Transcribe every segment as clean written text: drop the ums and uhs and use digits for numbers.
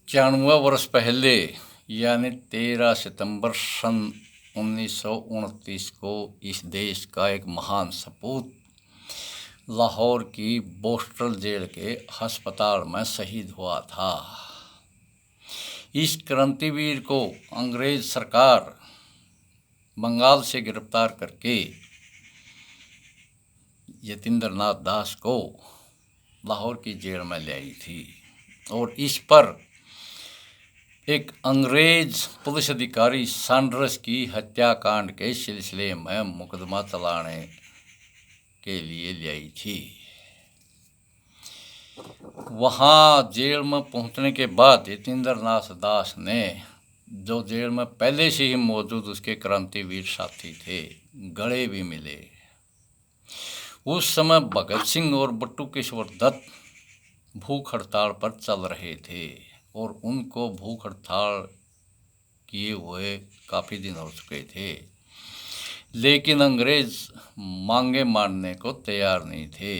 91 वर्ष पहले यानी 13 सितंबर सन 1929 को इस देश का एक महान सपूत लाहौर की बोस्टल जेल के अस्पताल में शहीद हुआ था। इस क्रांतिवीर को अंग्रेज सरकार बंगाल से गिरफ्तार करके यतीन्द्र नाथ दास को लाहौर की जेल में ले आई थी और इस पर एक अंग्रेज पुलिस अधिकारी सैंडर्स की हत्याकांड के सिलसिले में मुकदमा चलाने के लिए ले आई थी। वहाँ जेल में पहुँचने के बाद यतीन्द्र नाथ दास ने, जो जेल में पहले से ही मौजूद उसके क्रांतिवीर साथी थे, गले भी मिले। उस समय भगत सिंह और बट्टू केशवर दत्त भूख हड़ताल पर चल रहे थे और उनको भूख हड़ताल किए हुए काफ़ी दिन हो चुके थे, लेकिन अंग्रेज मांगे मानने को तैयार नहीं थे।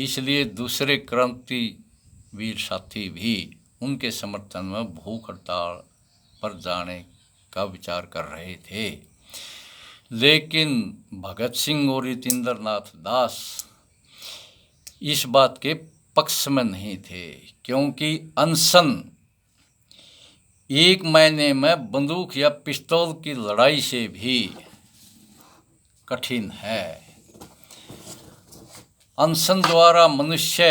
इसलिए दूसरे क्रांतिवीर साथी भी उनके समर्थन में भूख हड़ताल पर जाने का विचार कर रहे थे, लेकिन भगत सिंह और यतीन्द्र नाथ दास इस बात के पक्ष में नहीं थे, क्योंकि अनशन एक महीने में बंदूक या पिस्तौल की लड़ाई से भी कठिन है। अनशन द्वारा मनुष्य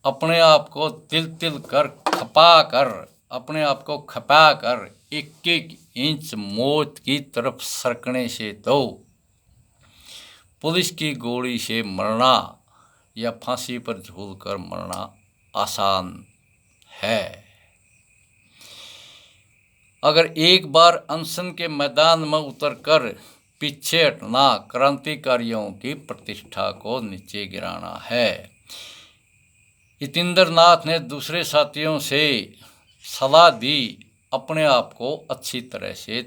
अपने आप को तिल तिल कर अपने आप को खपा कर एक एक इंच मौत की तरफ सरकने से तो पुलिस की गोली से मरना या फांसी पर झूलकर मरना आसान है। अगर एक बार अनशन के मैदान में उतरकर पीछे हटना क्रांतिकारियों की प्रतिष्ठा को नीचे गिराना है। यतीन्द्र नाथ ने दूसरे साथियों से सलाह दी, अपने आप को अच्छी तरह से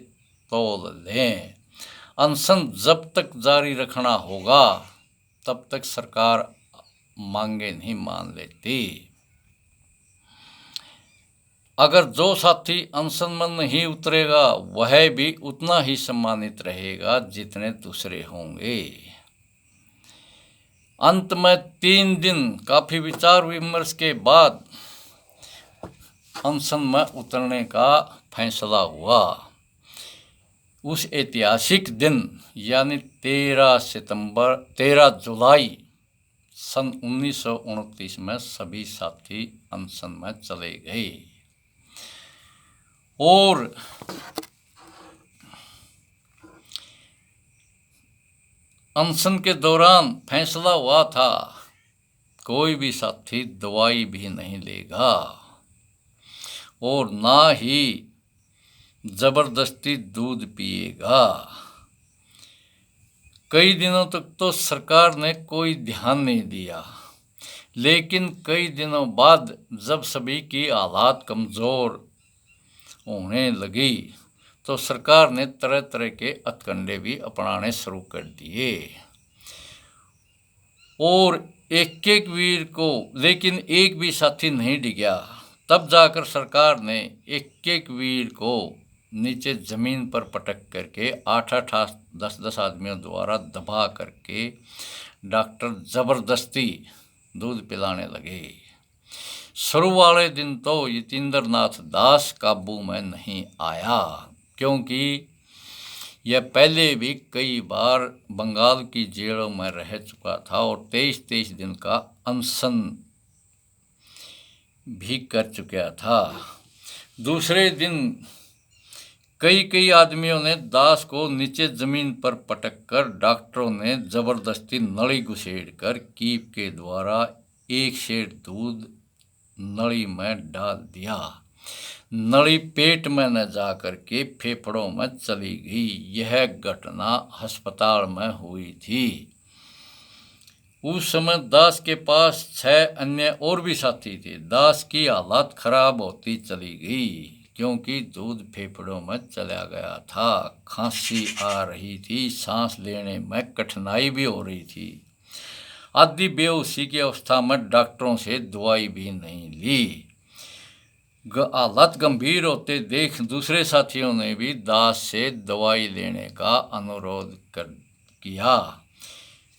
तौल लें। अनशन जब तक जारी रखना होगा तब तक सरकार मांगे नहीं मान लेती। अगर जो साथी अनशन में नहीं उतरेगा वह भी उतना ही सम्मानित रहेगा जितने दूसरे होंगे। अंत में 3 दिन काफ़ी विचार विमर्श के बाद अनशन में उतरने का फैसला हुआ। उस ऐतिहासिक दिन यानी 13 जुलाई सन 1929 में सभी साथी अनशन में चले गए और अनशन के दौरान फैसला हुआ था कोई भी साथी दवाई भी नहीं लेगा और ना ही जबरदस्ती दूध पिएगा। कई दिनों तक तो सरकार ने कोई ध्यान नहीं दिया, लेकिन कई दिनों बाद जब सभी की हालात कमज़ोर होने लगी तो सरकार ने तरह तरह के हथकंडे भी अपनाने शुरू कर दिए और एक एक वीर को, लेकिन एक भी साथी नहीं डिगा। तब जाकर सरकार ने एक एक वीर को नीचे ज़मीन पर पटक करके 8-8 10-10 आदमियों द्वारा दबा करके डॉक्टर ज़बरदस्ती दूध पिलाने लगे। शुरू वाले दिन तो यतीन्द्र नाथ दास काबू में नहीं आया, क्योंकि यह पहले भी कई बार बंगाल की जेलों में रह चुका था और 23-23 दिन का अनशन भी कर चुका था। दूसरे दिन कई आदमियों ने दास को नीचे ज़मीन पर पटक कर डॉक्टरों ने ज़बरदस्ती नली घुसेड़ कर कीप के द्वारा एक सेर दूध नली में डाल दिया। नली पेट में न जाकर के फेफड़ों में चली गई। यह घटना अस्पताल में हुई थी। उस समय दास के पास 6 अन्य और भी साथी थे। दास की हालत खराब होती चली गई क्योंकि दूध फेफड़ों में चला गया था। खांसी आ रही थी, सांस लेने में कठिनाई भी हो रही थी। आधी बेहोशी की अवस्था में डॉक्टरों से दवाई भी नहीं ली। हालत गंभीर होते देख दूसरे साथियों ने भी दास से दवाई लेने का अनुरोध किया,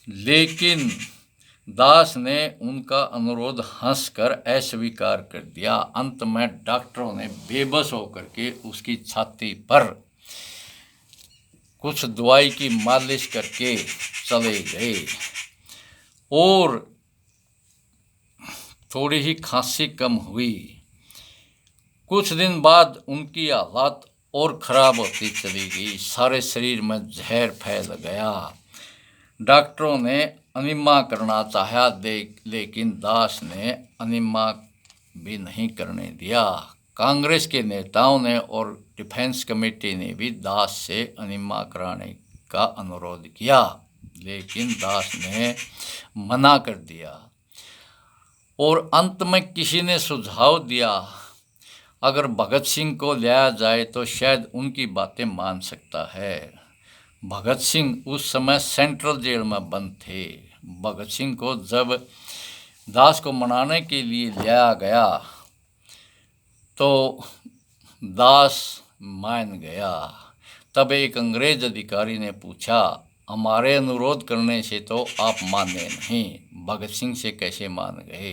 लेकिन दास ने उनका अनुरोध हंसकर अस्वीकार कर दिया। अंत में डॉक्टरों ने बेबस होकर के उसकी छाती पर कुछ दवाई की मालिश करके चले गए और थोड़ी ही खांसी कम हुई। कुछ दिन बाद उनकी हालत और ख़राब होती चली गई, सारे शरीर में जहर फैल गया। डॉक्टरों ने अनीमा करना चाहा, लेकिन दास ने अनीमा भी नहीं करने दिया। कांग्रेस के नेताओं ने और डिफेंस कमेटी ने भी दास से अनीमा कराने का अनुरोध किया, लेकिन दास ने मना कर दिया। और अंत में किसी ने सुझाव दिया, अगर भगत सिंह को लाया जाए तो शायद उनकी बातें मान सकता है। भगत सिंह उस समय सेंट्रल जेल में बंद थे। भगत सिंह को जब दास को मनाने के लिए लाया गया तो दास मान गया। तब एक अंग्रेज अधिकारी ने पूछा, हमारे अनुरोध करने से तो आप माने नहीं, भगत सिंह से कैसे मान गए?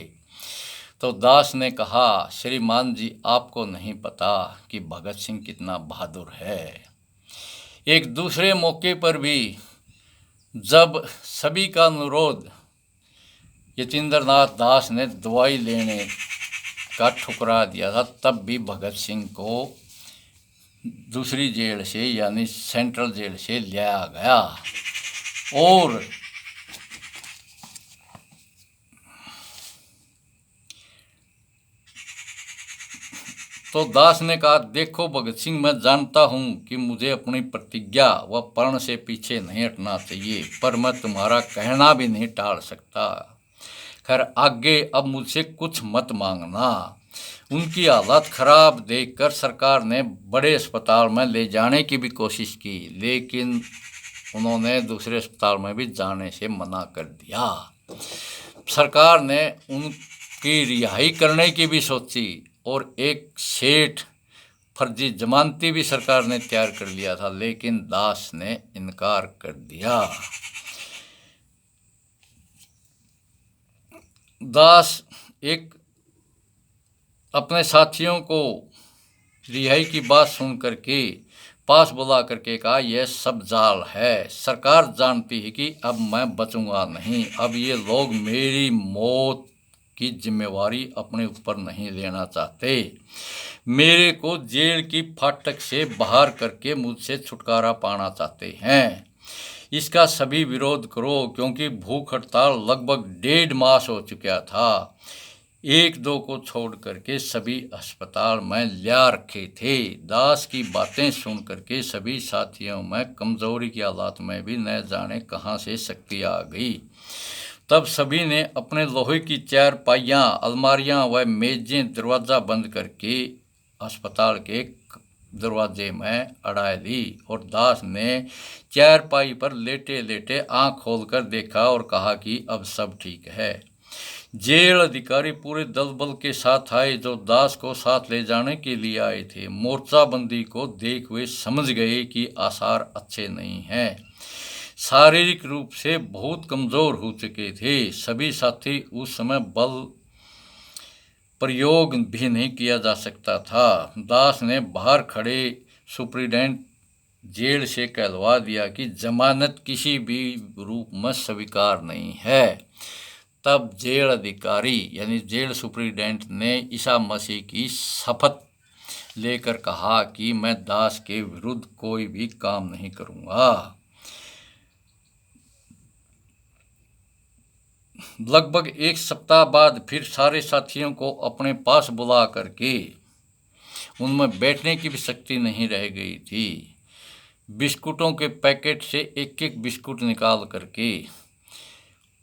तो दास ने कहा, श्रीमान जी, आपको नहीं पता कि भगत सिंह कितना बहादुर है। एक दूसरे मौके पर भी जब सभी का अनुरोध यतीन्द्रनाथ दास ने दवाई लेने का ठुकरा दिया था, तब भी भगत सिंह को दूसरी जेल से यानी सेंट्रल जेल से लाया गया और तो दास ने कहा, देखो भगत सिंह, मैं जानता हूँ कि मुझे अपनी प्रतिज्ञा व प्रण से पीछे नहीं हटना चाहिए, पर मैं तुम्हारा कहना भी नहीं टाल सकता। खैर, आगे अब मुझसे कुछ मत मांगना। उनकी हालत खराब देखकर सरकार ने बड़े अस्पताल में ले जाने की भी कोशिश की, लेकिन उन्होंने दूसरे अस्पताल में भी जाने से मना कर दिया। सरकार ने उनकी रिहाई करने की भी सोची और एक सेठ फर्जी जमानती भी सरकार ने तैयार कर लिया था, लेकिन दास ने इनकार कर दिया। दास एक अपने साथियों को रिहाई की बात सुन करके पास बुला करके कहा, यह सब जाल है, सरकार जानती है कि अब मैं बचूंगा नहीं, अब ये लोग मेरी मौत की जिम्मेवारी अपने ऊपर नहीं लेना चाहते, मेरे को जेल की फाटक से बाहर करके मुझसे छुटकारा पाना चाहते हैं। इसका सभी विरोध करो, क्योंकि भूख हड़ताल लगभग 1.5 मास हो चुका था। 1-2 को छोड़ करके सभी अस्पताल में ला रखे थे। दास की बातें सुन करके सभी साथियों में कमजोरी की हालात में भी न जाने कहाँ से शक्ति आ गई। तब सभी ने अपने लोहे की चारपाइयाँ, अलमारियाँ व मेजें दरवाज़ा बंद करके अस्पताल के दरवाजे में अड़ा ली और दास ने चारपाई पर लेटे लेटे आँख खोलकर देखा और कहा कि अब सब ठीक है। जेल अधिकारी पूरे दल बल के साथ आए जो दास को साथ ले जाने के लिए आए थे। मोर्चाबंदी को देख वे समझ गए कि आसार अच्छे नहीं हैं। शारीरिक रूप से बहुत कमज़ोर हो चुके थे। सभी साथी उस समय बल प्रयोग भी नहीं किया जा सकता था। दास ने बाहर खड़े सुप्रीडेंट जेल से कहलवा दिया कि जमानत किसी भी रूप में स्वीकार नहीं है। तब जेल अधिकारी यानी जेल सुप्रीडेंट ने ईसा मसीह की शपथ लेकर कहा कि मैं दास के विरुद्ध कोई भी काम नहीं करूँगा। लगभग 1 सप्ताह बाद फिर सारे साथियों को अपने पास बुला करके उनमें बैठने की भी शक्ति नहीं रह गई थी। बिस्कुटों के पैकेट से एक एक बिस्कुट निकाल करके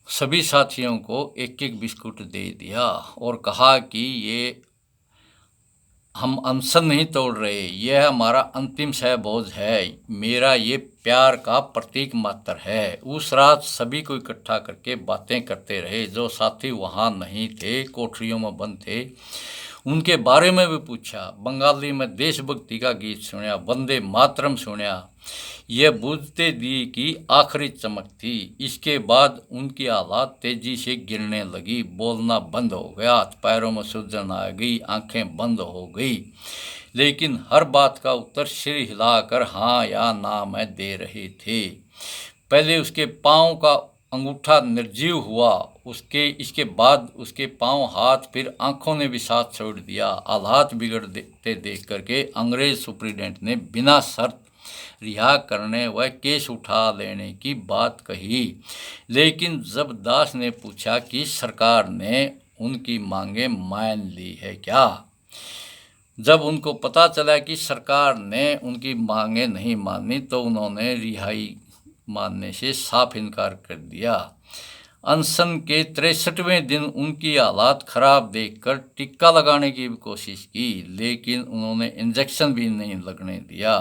सभी साथियों को एक एक बिस्कुट दे दिया और कहा कि ये हम अनशन नहीं तोड़ रहे, यह हमारा अंतिम सहभोज है, मेरा ये प्यार का प्रतीक मात्र है। उस रात सभी को इकट्ठा करके बातें करते रहे। जो साथी वहाँ नहीं थे, कोठरियों में बंद थे, उनके बारे में भी पूछा। बंगाली में देशभक्ति का गीत सुना, वंदे मातरम सुना। यह बुझते दिए की आखिरी चमक थी। इसके बाद उनकी हालात तेजी से गिरने लगी, बोलना बंद हो गया, हाथ पैरों में सूजन आ गई, आंखें बंद हो गई। लेकिन हर बात का उत्तर सिर हिलाकर हाँ या ना में दे रहे थे। पहले उसके पाँव का अंगूठा निर्जीव हुआ, इसके बाद उसके पांव, हाथ, फिर आंखों ने भी साथ छोड़ दिया। हालात बिगड़ते देख करके अंग्रेज सुप्रीडेंट ने बिना शर्त रिहा करने व केस उठा लेने की बात कही। लेकिन जब दास ने पूछा कि सरकार ने उनकी मांगे मान ली है क्या, जब उनको पता चला कि सरकार ने उनकी मांगे नहीं मानी, तो उन्होंने रिहाई मानने से साफ इनकार कर दिया। अनशन के 63वें दिन उनकी हालात खराब देखकर टिक्का लगाने की भी कोशिश की, लेकिन उन्होंने इंजेक्शन भी नहीं लगने दिया।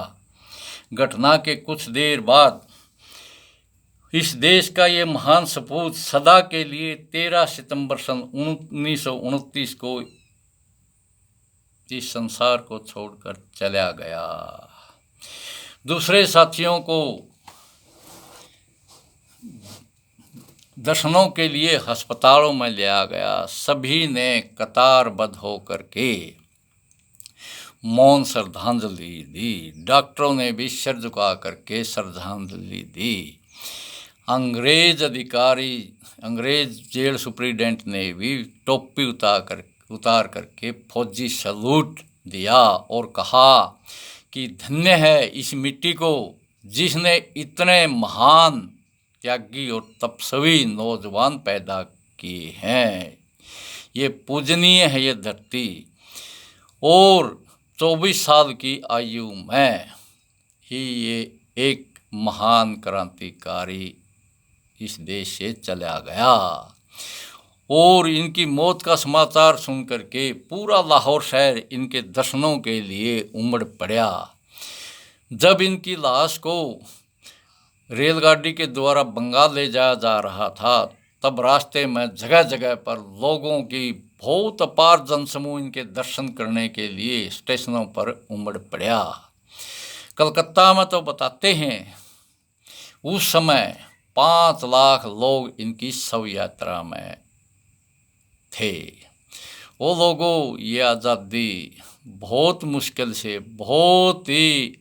घटना के कुछ देर बाद इस देश का ये महान सपूत सदा के लिए 13 सितंबर सन 1929 को इस संसार को छोड़कर चला गया। दूसरे साथियों को दर्शनों के लिए अस्पतालों में लिया गया। सभी ने कतारबद्ध होकर के मौन श्रद्धांजलि दी। डॉक्टरों ने भी सिर झुका करके श्रद्धांजलि दी। अंग्रेज अधिकारी, अंग्रेज जेल सुप्रीडेंट ने भी टोपी उतार करके फौजी सैल्यूट दिया और कहा कि धन्य है इस मिट्टी को जिसने इतने महान, त्यागी और तपस्वी नौजवान पैदा किए हैं। ये पूजनीय है ये धरती। और 24 साल की आयु में ही ये एक महान क्रांतिकारी इस देश से चला गया। और इनकी मौत का समाचार सुनकर के पूरा लाहौर शहर इनके दर्शनों के लिए उमड़ पड़ा। जब इनकी लाश को रेलगाड़ी के द्वारा बंगाल ले जाया जा रहा था, तब रास्ते में जगह जगह पर लोगों की बहुत अपार जनसमूह इनके दर्शन करने के लिए स्टेशनों पर उमड़ पड़ा। कलकत्ता में तो बताते हैं उस समय 5 लाख लोग इनकी शव यात्रा में थे। वो लोगों, ये आज़ादी बहुत मुश्किल से, बहुत ही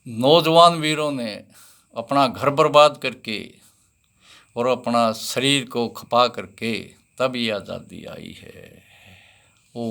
नौजवान वीरों ने अपना घर बर्बाद करके और अपना शरीर को खपा करके तब ये आज़ादी आई है। ओ